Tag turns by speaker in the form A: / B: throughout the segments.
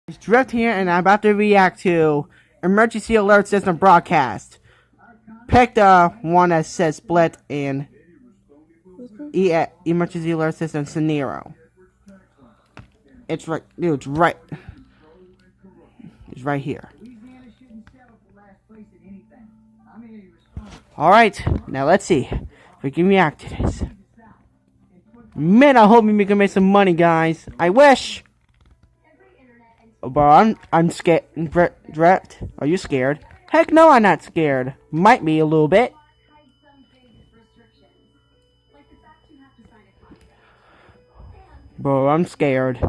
A: It's Drift here, and I'm about to react to Emergency Alert System Broadcast. Pick the one that says Split and EAS Emergency Alert System Scenario. It's right, dude. It's right. It's right here. All right, now let's see if we can react to this. Man, I hope we can make some money, guys. I wish. But I'm scared. Brett, are you scared? Heck no, I'm not scared. Might be a little bit. Bro, I'm scared.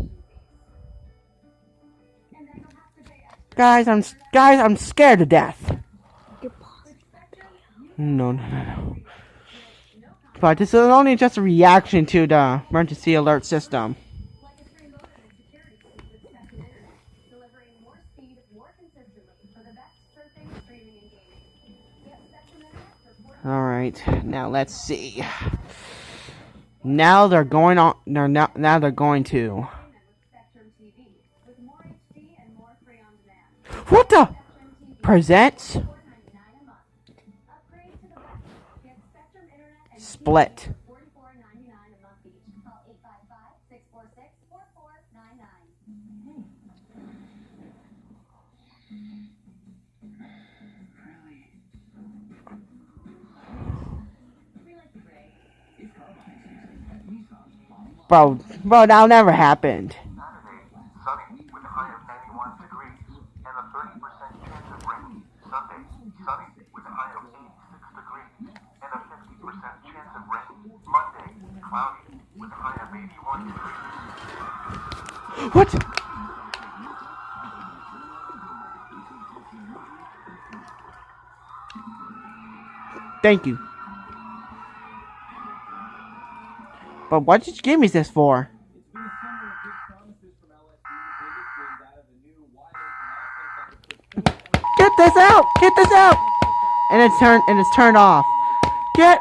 A: Guys, I'm scared to death. No. But this is only just a reaction to the emergency alert system. Alright, now let's see. Now they're going on. Now they're going to. What the? Presents? Split. Bro, that'll never happen.
B: Saturday, sunny with a high of 91 degrees and a 30% chance of rain. Sunday, sunny with a high of 86 degrees and a 50% chance of rain. Monday, cloudy with a high of 81 degrees.
A: What? Thank you. But what did you give me this for? Get this out! Get this out! And it's turned off. Get.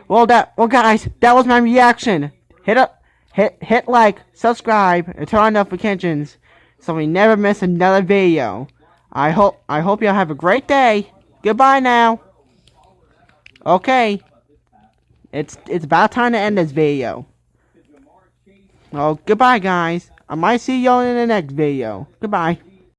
A: Well, guys, that was my reaction. Hit like, subscribe, and turn on notifications so we never miss another video. I hope y'all have a great day. Goodbye now. Okay, it's about time to end this video. Well, goodbye, guys. I might see y'all in the next video. Goodbye.